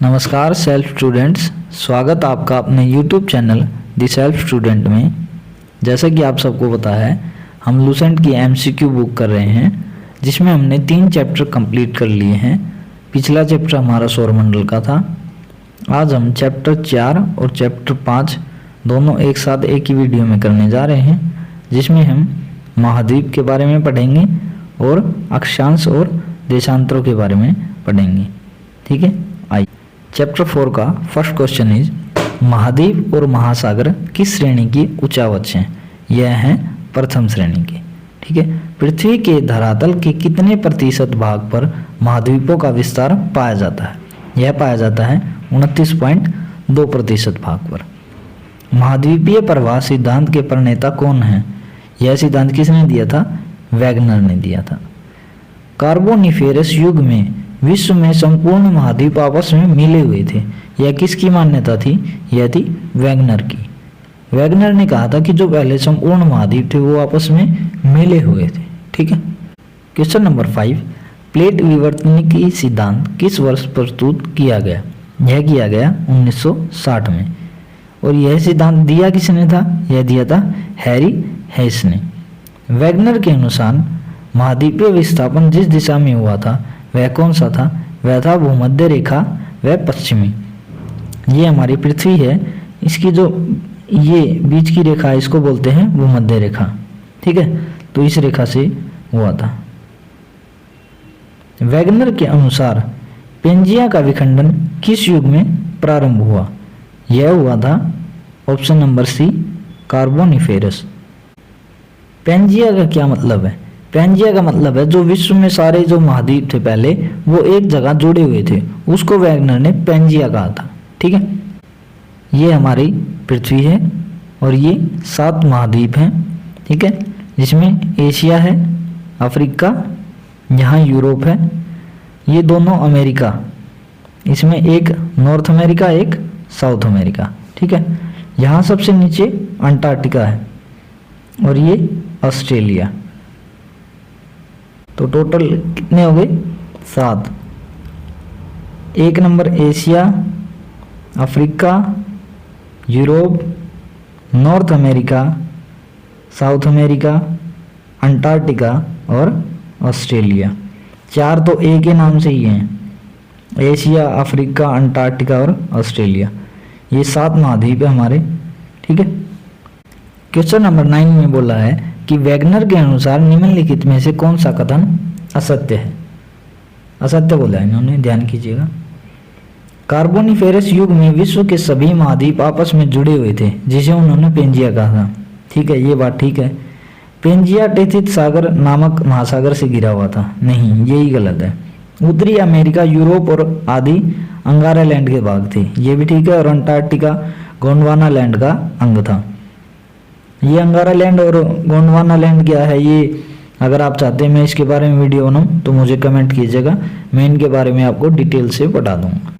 नमस्कार self students, स्वागत आपका अपने YouTube चैनल दी सेल्फ स्टूडेंट में। जैसा कि आप सबको पता है, हम लूसेंट की MCQ बुक कर रहे हैं जिसमें हमने 3 चैप्टर कंप्लीट कर लिए हैं। पिछला चैप्टर हमारा सौरमंडल का था। आज हम चैप्टर 4 और चैप्टर 5 दोनों एक साथ एक ही वीडियो में करने जा रहे हैं, जिसमें हम महाद्वीप के बारे में पढ़ेंगे और अक्षांश और देशांतरों के बारे में पढ़ेंगे। ठीक है, आइए। चैप्टर 4 का फर्स्ट क्वेश्चन इज, महाद्वीप और महासागर किस श्रेणी की उच्चावच हैं? यह है प्रथम श्रेणी की। ठीक है, पृथ्वी के धरातल के कितने प्रतिशत भाग पर महाद्वीपों का विस्तार पाया जाता है? यह पाया जाता है 29.2% भाग पर। महाद्वीपीय प्रवाह सिद्धांत के प्रणेता कौन है? यह सिद्धांत किसने दिया था? वैगनर ने दिया था। कार्बोनिफेरस युग में विश्व में संपूर्ण महाद्वीप आपस में मिले हुए थे। यह किसकी मान्यता थी? यह थी वैगनर की। वैगनर ने कहा था कि जो पहले संपूर्ण महाद्वीप थे वो आपस में मिले हुए थे। ठीक है। क्वेश्चन नंबर 5, प्लेट विवर्तनिकी सिद्धांत किस वर्ष प्रस्तुत किया गया? यह किया गया 1960 में। और यह सिद्धांत दिया किसने था? यह दिया था हैरी हेस ने। वैगनर के अनुसार महाद्वीपीय विस्थापन जिस दिशा में हुआ था वह कौन सा था? वह था भूमध्य रेखा व पश्चिमी। ये हमारी पृथ्वी है, इसकी जो ये बीच की रेखा है इसको बोलते हैं भूमध्य रेखा। ठीक है, तो इस रेखा से हुआ था। वैगनर के अनुसार पेंजिया का विखंडन किस युग में प्रारंभ हुआ? यह हुआ था option number C, Carboniferous. Pangaea का क्या मतलब है? पेंजिया का मतलब है जो विश्व में सारे जो महाद्वीप थे पहले वो एक जगह जुड़े हुए थे, उसको वैगनर ने पेंजिया कहा था। ठीक है, ये हमारी पृथ्वी है और ये 7 महाद्वीप हैं। ठीक है, जिसमें एशिया है, अफ्रीका, यहाँ यूरोप है, ये दोनों अमेरिका, इसमें एक नॉर्थ अमेरिका, एक साउथ अमेरिका। ठीक है, यहाँ सबसे नीचे अंटार्कटिका है और ये ऑस्ट्रेलिया। तो टोटल कितने हो गए? 7। 1 number Asia, Africa, Europe, north America, south America, Antarctica और ऑस्ट्रेलिया। 4 तो एक के नाम से ही हैं, एशिया, अफ्रीका, अंटार्कटिका और ऑस्ट्रेलिया। ये 7 महाद्वीप है हमारे। ठीक है। क्वेश्चन नंबर 9 में बोला है कि वैगनर के अनुसार निम्नलिखित में से कौन सा कथन असत्य है? असत्य बोला है इन्होंने, ध्यान कीजिएगा। कार्बोनिफेरस युग में विश्व के सभी महाद्वीप आपस में जुड़े हुए थे, जिसे उन्होंने पेंजिया कहा था। ठीक है, ये बात ठीक है। पेंजिया टेथिस सागर नामक महासागर से घिरा हुआ था। नहीं, यही गलत है। उत्तरी अमेरिका, यूरोप और आदि अंगारा लैंड के भाग थे, ये भी ठीक है। और अंटार्कटिका गोंडवाना लैंड का अंग था। ये अंगारा लैंड और गोंडवाना लैंड क्या है, ये अगर आप चाहते हैं मैं इसके बारे में वीडियो बनाऊं तो मुझे कमेंट कीजिएगा, मैं इनके बारे में आपको डिटेल से बता दूंगा।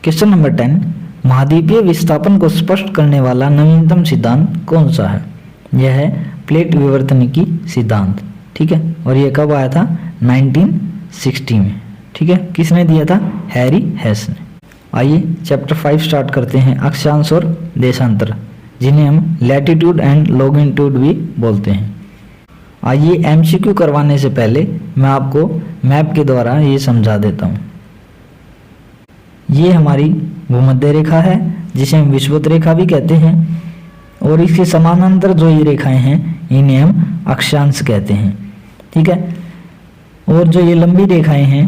क्वेश्चन नंबर 10, महाद्वीपीय विस्थापन को स्पष्ट करने वाला नवीनतम सिद्धांत कौन सा है? यह है प्लेट विवर्तनिकी सिद्धांत। ठीक है, और यह कब आया था? 1960 में। ठीक है, किसने दिया था? हैरी हेस ने। आइए चैप्टर 5 स्टार्ट करते हैं, अक्षांश और देशांतर, जिन्हें हम लैटिट्यूड एंड लॉन्गिट्यूड भी बोलते हैं। आइए MCQ करवाने से पहले मैं आपको मैप के द्वारा ये समझा देता हूँ। ये हमारी भूमध्य रेखा है, जिसे हम विषुवत रेखा भी कहते हैं, और इसके समानांतर जो ये रेखाएं हैं इन्हें हम अक्षांश कहते हैं। ठीक है, और जो ये लंबी रेखाएं हैं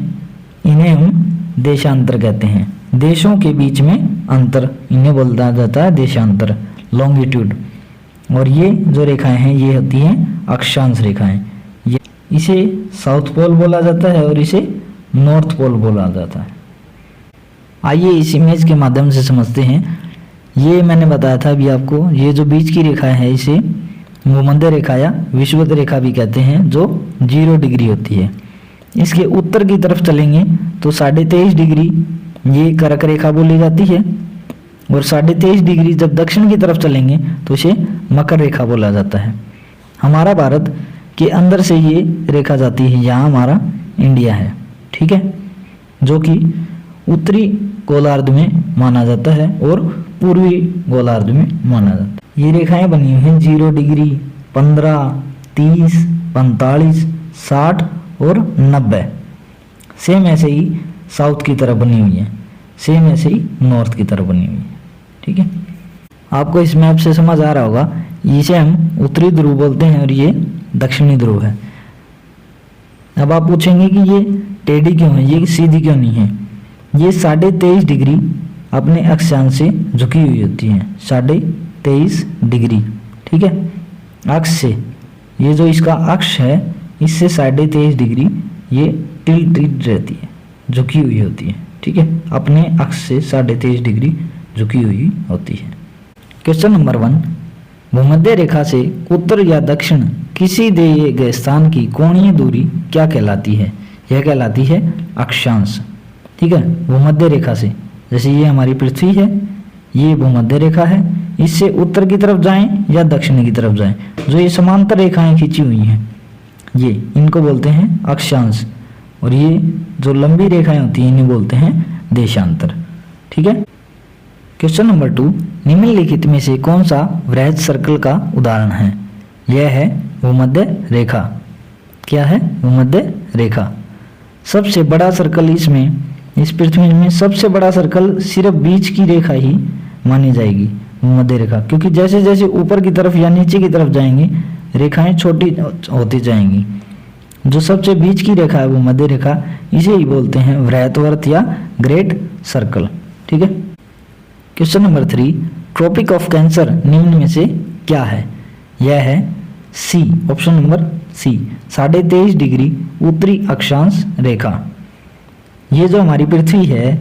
इन्हें हम देशांतर कहते हैं। देशों के बीच में अंतर, इन्हें बोला जाता है देशांतर, लॉन्गिट्यूड। और ये जो रेखाएं हैं ये होती हैं अक्षांश रेखाएं। ये इसे साउथ पोल बोला जाता है और इसे नॉर्थ पोल बोला जाता है। आइए इस इमेज के माध्यम से समझते हैं। ये मैंने बताया था अभी आपको, ये जो बीच की रेखा है इसे भूमध्य रेखा या विषुवत रेखा भी कहते हैं, जो 0 डिग्री होती है। इसके उत्तर की तरफ चलेंगे तो 23.5 डिग्री ये कर्क रेखा बोली जाती है, और 23.5 डिग्री जब दक्षिण की तरफ चलेंगे तो इसे मकर रेखा बोला जाता है। हमारा भारत के अंदर से ये रेखा जाती है, यहाँ हमारा इंडिया है। ठीक है, जो कि उत्तरी गोलार्ध में माना जाता है और पूर्वी गोलार्ध में माना जाता है। ये रेखाएं बनी हुई हैं 0 डिग्री, 15, 30, 45, 60 और 90। सेम ऐसे ही साउथ की तरफ बनी हुई है, सेम ऐसे ही नॉर्थ की तरफ बनी हुई है। ठीक है, आपको इस मैप से समझ आ रहा होगा, इसे हम उत्तरी ध्रुव बोलते हैं और ये दक्षिणी ध्रुव है। अब आप पूछेंगे कि ये टेढ़ी क्यों है, ये सीधी क्यों नहीं है। ये 23.5 डिग्री अपने अक्षांश से झुकी हुई होती है, 23.5 डिग्री। ठीक है, अक्ष से, ये जो इसका अक्ष है इससे 23.5 डिग्री ये टिल्ट रहती है, झुकी हुई होती है। ठीक है, अपने अक्ष से 23.5 डिग्री झुकी हुई होती है। क्वेश्चन नंबर 1, भूमध्य रेखा से उत्तर या दक्षिण किसी दिए गए स्थान की कोणीय दूरी क्या कहलाती है? यह कहलाती है अक्षांश। ठीक है, भूमध्य रेखा से, जैसे ये हमारी पृथ्वी है, ये भूमध्य रेखा है, इससे उत्तर की तरफ जाएं या दक्षिण की तरफ जाएं, जो ये समांतर रेखाएं खींची हुई हैं, ये इनको बोलते हैं अक्षांश, और ये जो लंबी रेखाएं होती हैं इन्हें बोलते हैं देशांतर। ठीक है, क्वेश्चन नंबर 2, निम्नलिखित में से कौन सा वृहद सर्कल का उदाहरण है? यह है भूमध्य रेखा। क्या है? भूमध्य रेखा। सबसे बड़ा सर्कल इसमें, इस पृथ्वी में सबसे बड़ा सर्कल सिर्फ बीच की रेखा ही मानी जाएगी, भूमध्य रेखा, क्योंकि जैसे जैसे ऊपर की तरफ या नीचे की तरफ जाएंगे रेखाएं छोटी होती जाएंगी। जो सबसे बीच की रेखा है भूमध्य रेखा, इसे ही बोलते हैं वृहत्वर्त या ग्रेट सर्कल। ठीक है, question number 3, Tropic of Cancer निम्न में से क्या है? यह है C, option number C, 23.5 degree उत्तरी अक्षांश रेखा। ये जो हमारी पृथ्वी है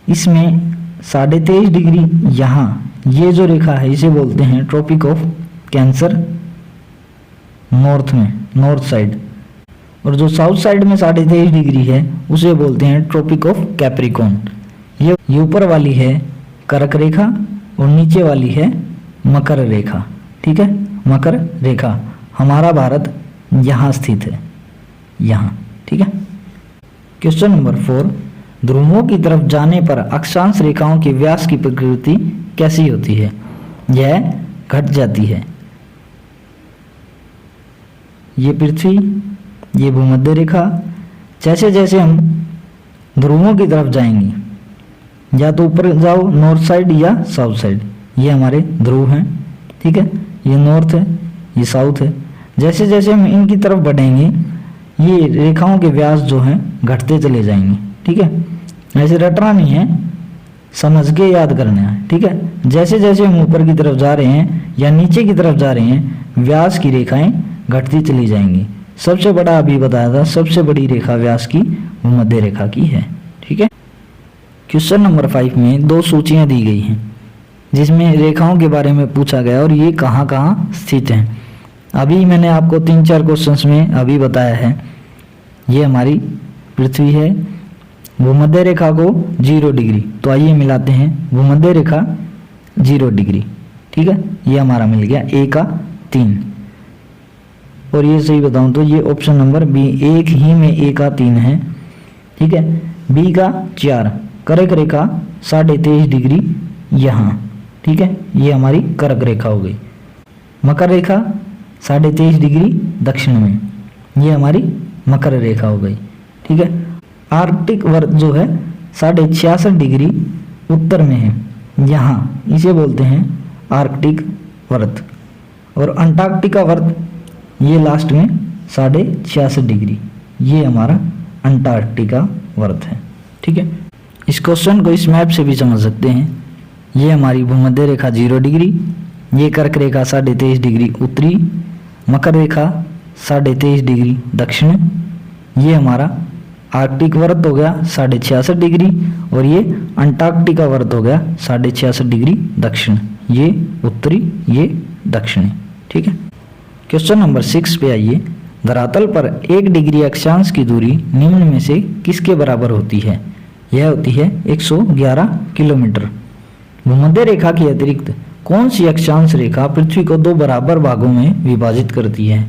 इसमें 23.5 डिग्री यहाँ ये जो रेखा है इसे बोलते हैं ट्रॉपिक ऑफ कैंसर, नॉर्थ में, नॉर्थ साइड, और जो साउथ साइड में 23.5 डिग्री है उसे बोलते हैं ट्रॉपिक ऑफ कैप्रिकॉर्न। ये ऊपर वाली है कर्क रेखा और नीचे वाली है मकर रेखा। ठीक है, मकर रेखा, हमारा भारत यहाँ स्थित है, यहाँ। ठीक है, क्वेश्चन नंबर 4, ध्रुवों की तरफ जाने पर अक्षांश रेखाओं के व्यास की प्रकृति कैसी होती है? यह घट जाती है। ये पृथ्वी, ये भूमध्य रेखा, जैसे जैसे हम ध्रुवों की तरफ जाएंगे, या तो ऊपर जाओ नॉर्थ साइड या साउथ साइड, ये हमारे ध्रुव हैं। ठीक है, ये नॉर्थ है, ये साउथ है। जैसे जैसे हम इनकी तरफ बढ़ेंगे ये रेखाओं के व्यास जो हैं घटते चले जाएंगे। ठीक है, ऐसे रटना नहीं है, समझ के याद करना है। ठीक है, जैसे जैसे हम ऊपर की तरफ जा रहे हैं या नीचे की तरफ जा रहे हैं व्यास की रेखाएं घटती चली जाएंगी। सबसे बड़ा अभी बताया था, सबसे बड़ी रेखा व्यास की भूमध्य रेखा की है। ठीक है, क्वेश्चन नंबर 5 में 2 सूचियां दी गई हैं जिसमें रेखाओं के बारे में पूछा गया और ये कहाँ कहाँ स्थित हैं। अभी मैंने आपको 3-4 क्वेश्चंस में अभी बताया है। ये हमारी पृथ्वी है, भूमध्य रेखा को 0 डिग्री, तो आइए मिलाते हैं, भूमध्य रेखा 0 डिग्री। ठीक है, ये हमारा मिल गया A का 3, और ये सही बताऊं तो ये ऑप्शन नंबर बी, एक ही में A का 3 है। ठीक है, B का 4, कर्क रेखा 23.5 डिग्री यहाँ। ठीक है, ये हमारी कर्क रेखा हो गई। मकर रेखा 23.5 डिग्री दक्षिण में, ये हमारी मकर रेखा हो गई। ठीक है, आर्कटिक वर्त जो है 66.5 डिग्री उत्तर में है, यहाँ इसे बोलते हैं आर्कटिक वर्त, और अंटार्कटिका वर्त ये लास्ट में 66.5 डिग्री, ये हमारा अंटार्कटिका वर्त है। ठीक है, इस क्वेश्चन को इस मैप से भी समझ सकते हैं। ये हमारी भूमध्य रेखा 0 डिग्री, ये कर्क रेखा 23.5 डिग्री उत्तरी, मकर रेखा 23.5 डिग्री दक्षिण, ये हमारा आर्कटिक वर्त हो गया 66.5 डिग्री, और ये अंटार्कटिका वर्त हो गया 66.5 डिग्री दक्षिण, ये उत्तरी, ये दक्षिणी। ठीक है, क्वेश्चन नंबर 6 पे आइए। धरातल पर 1 डिग्री अक्षांश की दूरी निम्न में से किसके बराबर होती है? यह होती है 111 किलोमीटर। भूमध्य रेखा के अतिरिक्त कौन सी अक्षांश रेखा पृथ्वी को 2 बराबर भागों में विभाजित करती है?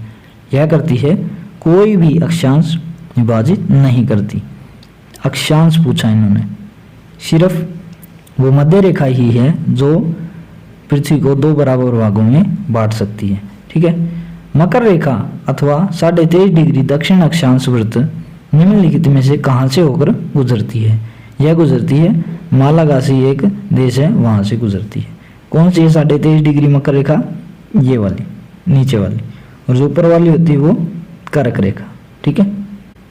यह करती है कोई भी अक्षांश विभाजित नहीं करती। अक्षांश पूछा इन्होंने, सिर्फ भूमध्य रेखा ही है जो पृथ्वी को दो बराबर भागों में बांट सकती है। ठीक है। मकर रेखा अथवा 23.5 डिग्री दक्षिण अक्षांश वृत्त निम्नलिखित में से कहाँ से होकर गुजरती है? यह गुजरती है मालागासी, एक देश है, वहां से गुजरती है। कौन सी है 23.5 डिग्री मकर रेखा? ये वाली, नीचे वाली, और जो ऊपर वाली होती है वो कर्क रेखा। ठीक है।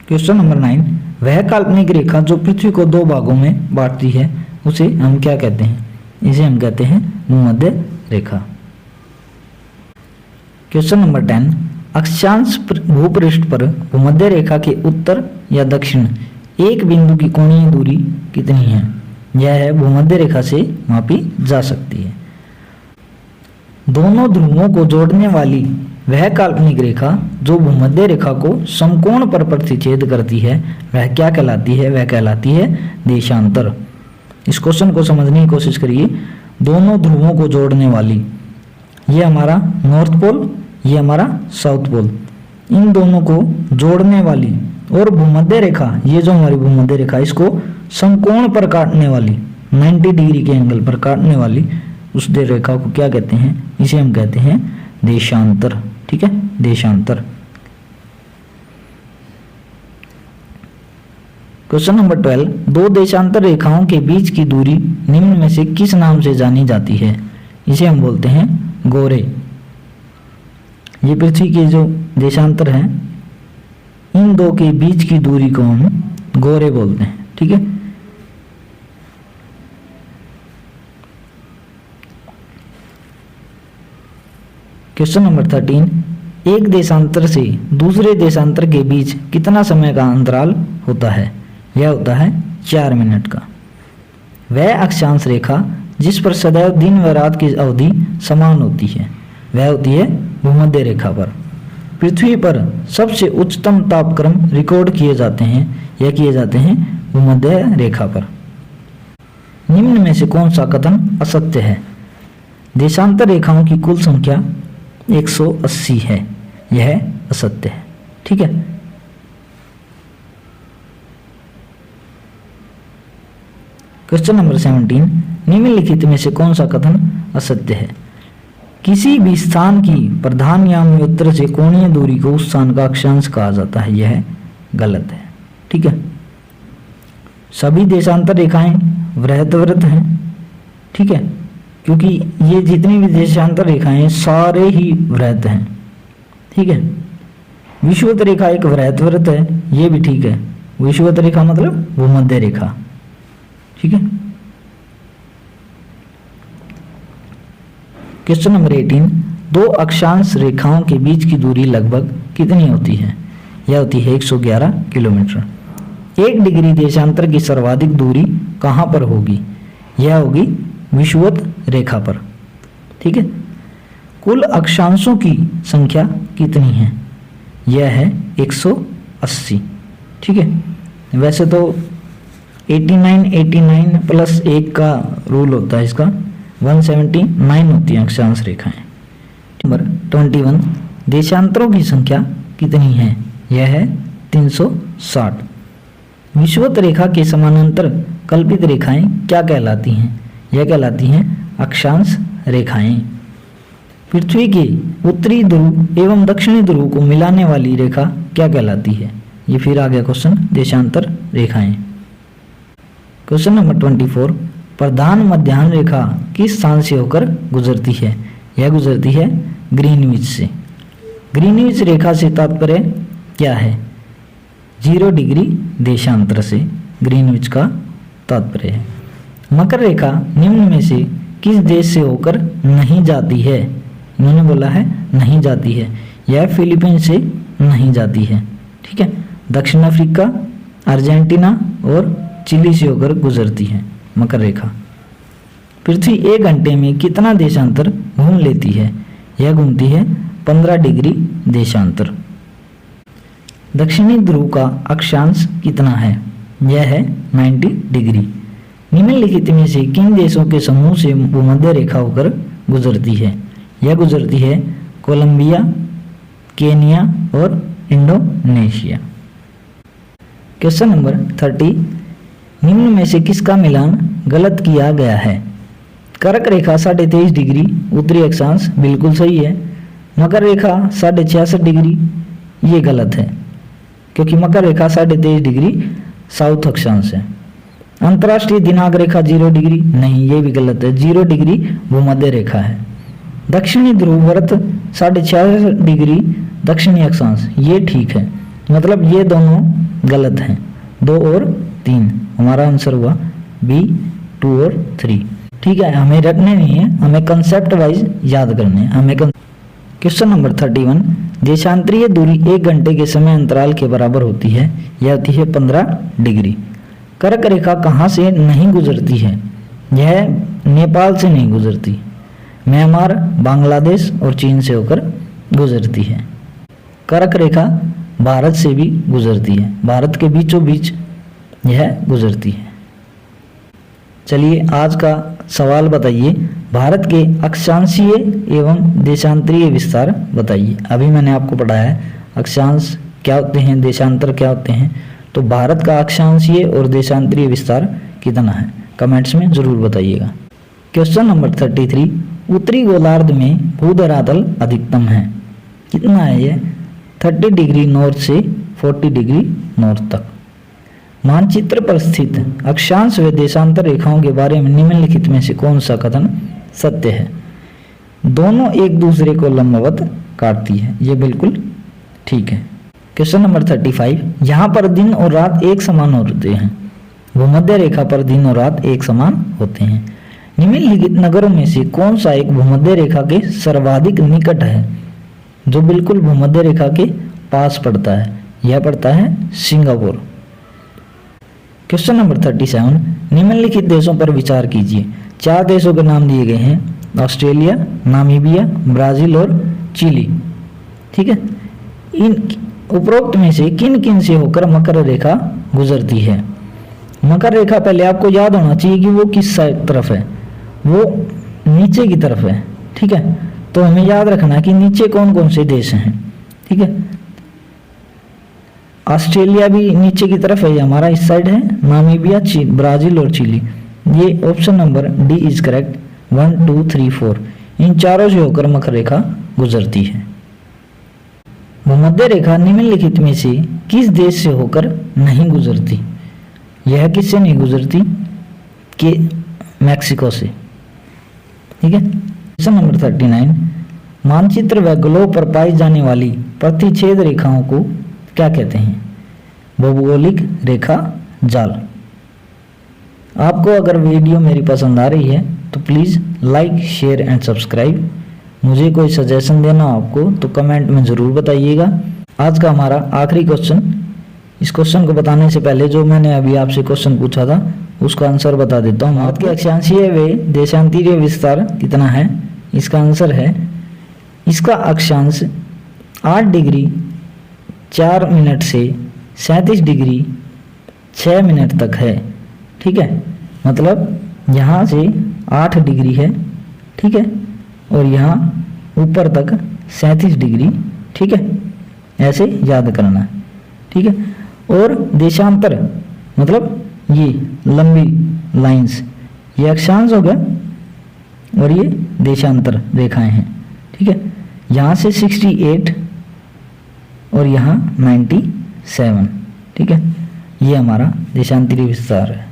क्वेश्चन नंबर 9, वह काल्पनिक रेखा जो पृथ्वी को दो भागों में बांटती है उसे हम क्या कहते हैं? इसे हम कहते हैं भूमध्य रेखा। क्वेश्चन नंबर 10, अक्षांश भूपृष्ठ पर भूमध्य रेखा के उत्तर या दक्षिण एक बिंदु की कोणीय दूरी कितनी है? यह है भूमध्य रेखा से मापी जा सकती है। दोनों ध्रुवों को जोड़ने वाली वह काल्पनिक रेखा जो भूमध्य रेखा को समकोण पर प्रतिच्छेद करती है वह क्या कहलाती है? वह कहलाती है देशांतर। इस क्वेश्चन को समझने की कोशिश करिए। दोनों ध्रुवों को जोड़ने वाली, ये हमारा नॉर्थ पोल, ये हमारा साउथ पोल, इन दोनों को जोड़ने वाली और भूमध्य रेखा, ये जो हमारी भूमध्य रेखा इसको समकोण पर काटने वाली, 90 डिग्री के एंगल पर काटने वाली उस रेखा को क्या कहते हैं? इसे हम कहते हैं देशांतर। ठीक है, देशांतर। क्वेश्चन नंबर 12, दो देशांतर रेखाओं के बीच की दूरी निम्न में से किस नाम से जानी जाती है? इसे हम बोलते हैं गोरे। ये पृथ्वी के जो देशांतर हैं, इन दो के बीच की दूरी को हम गोरे बोलते हैं। ठीक है। क्वेश्चन नंबर 13, एक देशांतर से दूसरे देशांतर के बीच कितना समय का अंतराल होता है? यह होता है 4 मिनट का। वह अक्षांश रेखा जिस पर सदैव दिन व रात की अवधि समान होती है वह होती है भूमध्य रेखा पर। पृथ्वी पर सबसे उच्चतम तापक्रम रिकॉर्ड किए जाते हैं, यह किए जाते हैं भूमध्य रेखा पर। निम्न में से कौन सा कथन असत्य है? देशांतर रेखाओं की कुल संख्या 180 है, यह असत्य है। ठीक है। क्वेश्चन नंबर 17, निम्नलिखित में से कौन सा कथन असत्य है? किसी भी स्थान की प्रधान याम्योत्तर से कोणीय दूरी को उस स्थान का अक्षांश कहा जाता है, यह गलत है। ठीक है। सभी देशांतर रेखाएं वृहतवृत्त हैं। ठीक है, क्योंकि ये जितनी भी देशांतर रेखाएं हैं सारे ही वृहत हैं। ठीक है। विषुवत रेखा एक वृहतवृत्त है, ये भी ठीक है। विषुवत रेखा मतलब भूमध्य रेखा। ठीक है। क्वेश्चन नंबर 18, दो अक्षांश रेखाओं के बीच की दूरी लगभग कितनी होती है? यह होती है 111 किलोमीटर। 1 डिग्री देशांतर की सर्वाधिक दूरी कहाँ पर होगी? यह होगी विषुवत रेखा पर। ठीक है। कुल अक्षांशों की संख्या कितनी है? यह है 180। ठीक है। वैसे तो 89 प्लस 1 का रूल होता है, इसका 179 होती हैं अक्षांश रेखाएं। नंबर 21, देशांतरों की संख्या कितनी है? यह है 360। विषुवत रेखा के समानांतर कल्पित रेखाएं क्या कहलाती हैं? यह कहलाती हैं अक्षांश रेखाएं। पृथ्वी के उत्तरी ध्रुव एवं दक्षिणी ध्रुव को मिलाने वाली रेखा क्या कहलाती है? ये फिर आ गया क्वेश्चन, देशांतर रेखाएं। क्वेश्चन नंबर 24, प्रधान मध्याह्न रेखा किस स्थान से होकर गुजरती है? यह गुजरती है ग्रीनविच से। ग्रीनविच रेखा से तात्पर्य क्या है? 0 डिग्री देशांतर से ग्रीनविच का तात्पर्य है। मकर रेखा निम्न में से किस देश से होकर नहीं जाती है? इन्होंने बोला है नहीं जाती है। यह फिलीपींस से नहीं जाती है। ठीक है। दक्षिण अफ्रीका, अर्जेंटीना और चिली से होकर गुजरती है मकर रेखा। पृथ्वी 1 घंटे में कितना देशांतर घूम लेती है? यह घूमती है 15 डिग्री देशांतर। दक्षिणी ध्रुव का अक्षांश कितना है? यह है 90 डिग्री। निम्नलिखित में से किन देशों के समूह से भूमध्य रेखा होकर गुजरती है? यह गुजरती है कोलंबिया, केनिया और इंडोनेशिया। क्वेश्चन नंबर 30, निम्न में से किसका मिलान गलत किया गया है। कर्क रेखा 23.5 डिग्री उत्तरी अक्षांश बिल्कुल सही है। मकर रेखा 66.5 डिग्री ये गलत है, क्योंकि मकर रेखा 23.5 डिग्री साउथ अक्षांश है। अंतर्राष्ट्रीय दिनांक रेखा 0 डिग्री नहीं, ये भी गलत है, 0 डिग्री भूमध्य रेखा है। दक्षिणी ध्रुव व्रत 66.5 डिग्री दक्षिणी अक्षांश ये ठीक है, मतलब ये दोनों गलत हैं, 2 और 3। हमारा आंसर हुआ बी 2 और 3। ठीक है, हमें रटने नहीं है, हमें कंसेप्ट वाइज याद करने हैं। हमें क्वेश्चन नंबर 31, देशांतरीय दूरी 1 घंटे के समय अंतराल के बराबर होती है, यह होती है 15 डिग्री। कर्क रेखा कहाँ से नहीं गुजरती है? यह नेपाल से नहीं गुजरती, म्यांमार, बांग्लादेश और चीन से होकर गुजरती है। कर्क रेखा भारत से भी गुजरती है, भारत के बीचों बीच यह गुजरती है। चलिए आज का सवाल बताइए, भारत के अक्षांशीय एवं देशांतरीय विस्तार बताइए। अभी मैंने आपको पढ़ाया है अक्षांश क्या होते हैं, देशांतर क्या होते हैं। तो भारत का अक्षांशीय और देशांतरीय विस्तार कितना है, कमेंट्स में जरूर बताइएगा। क्वेश्चन नंबर 33, उत्तरी गोलार्ध में भूधरातल अधिकतम है, कितना है यह? 30 डिग्री नॉर्थ से 40 डिग्री नॉर्थ तक। मानचित्र पर स्थित अक्षांश व देशांतर रेखाओं के बारे में निम्नलिखित में से कौन सा कथन सत्य है? दोनों एक दूसरे को लंबवत काटती है, ये बिल्कुल ठीक है। क्वेश्चन नंबर 35, यहाँ पर दिन और रात एक समान होते हैं, भूमध्य रेखा पर दिन और रात एक समान होते हैं। निम्नलिखित नगरों में से कौन सा एक भूमध्य रेखा के सर्वाधिक निकट है, जो बिल्कुल भूमध्य रेखा के पास पड़ता है? यह पड़ता है सिंगापुर। क्वेश्चन नंबर 37, निम्नलिखित देशों पर विचार कीजिए। 4 देशों के नाम दिए गए हैं, ऑस्ट्रेलिया, नामीबिया, ब्राजील और चिली। ठीक है, इन उपरोक्त में से किन किन से होकर मकर रेखा गुजरती है? मकर रेखा पहले आपको याद होना चाहिए कि वो किस साइड तरफ है, वो नीचे की तरफ है। ठीक है, तो हमें याद रखना कि नीचे कौन कौन से देश हैं। ठीक है, ऑस्ट्रेलिया भी नीचे की तरफ है, ये हमारा इस साइड है, नामीबिया, ब्राजील और चिली। ये option number D is correct. 1 2 3 4 इन चारों से होकर मकर रेखा गुजरती है। भूमध्य रेखा निम्नलिखित में से किस देश से होकर नहीं गुजरती? यह किससे नहीं गुजरती? कि मैक्सिको से। ठीक है, क्वेश्चन नंबर 39, मानचित्र व ग्लोब पर पाई जाने वाली प्रतिच्छेद रेखाओं को क्या कहते हैं? भौगोलिक रेखा जाल। आपको अगर वीडियो मेरी पसंद आ रही है तो please like, share and subscribe. मुझे कोई सजेशन देना हो आपको तो कमेंट में ज़रूर बताइएगा। आज का हमारा आखिरी क्वेश्चन, इस क्वेश्चन को बताने से पहले जो मैंने अभी आपसे क्वेश्चन पूछा था उसका आंसर बता देता हूँ। भारत के अक्षांशीय व देशांतरीय विस्तार कितना है? इसका आंसर है, इसका अक्षांश 8 डिग्री 4 मिनट से 37 डिग्री 6 मिनट तक है। ठीक है, मतलब यहाँ से 8 डिग्री है, ठीक है, और यहाँ ऊपर तक 37 डिग्री। ठीक है, ऐसे याद करना है। ठीक है, और देशांतर मतलब ये लंबी लाइंस, ये अक्षांश हो गया और ये देशांतर रेखाएं हैं। ठीक है, यहाँ से 68 और यहाँ 97। ठीक है, ये हमारा देशांतरीय विस्तार है।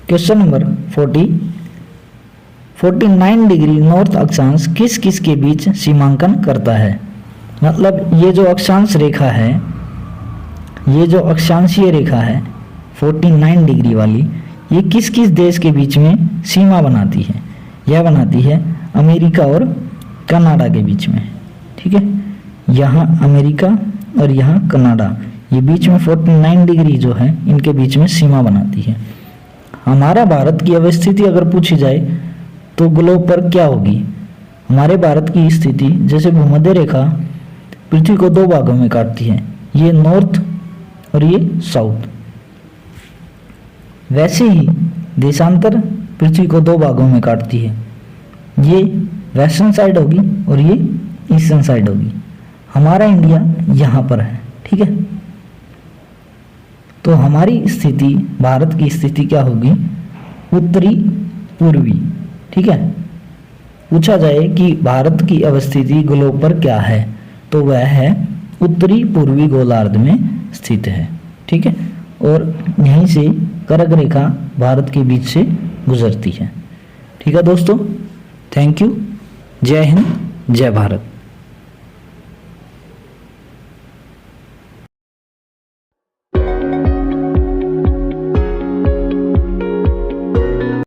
क्वेश्चन नंबर 49 डिग्री नॉर्थ अक्षांश किस किस के बीच सीमांकन करता है? मतलब ये जो अक्षांश रेखा है, ये जो अक्षांशीय रेखा है 49 डिग्री वाली, ये किस किस देश के बीच में सीमा बनाती है? यह बनाती है अमेरिका और कनाडा के बीच में। ठीक है, यहाँ अमेरिका और यहाँ कनाडा, ये बीच में 49 डिग्री जो है इनके बीच में सीमा बनाती है। हमारा भारत की अवस्थिति अगर पूछी जाए तो ग्लोब पर क्या होगी? हमारे भारत की स्थिति, जैसे भूमध्य रेखा पृथ्वी को 2 भागों में काटती है, ये नॉर्थ और ये साउथ, वैसे ही देशांतर पृथ्वी को 2 भागों में काटती है, ये वेस्टर्न साइड होगी और ये ईस्टर्न साइड होगी। हमारा इंडिया यहाँ पर है। ठीक है, तो हमारी स्थिति, भारत की स्थिति क्या होगी? उत्तरी पूर्वी। ठीक है, पूछा जाए कि भारत की अवस्थिति ग्लोब पर क्या है, तो वह है उत्तरी पूर्वी गोलार्ध में स्थित है। ठीक है, और यहीं से कर्क रेखा भारत के बीच से गुजरती है। ठीक है दोस्तों, थैंक यू। जय हिंद, जय भारत।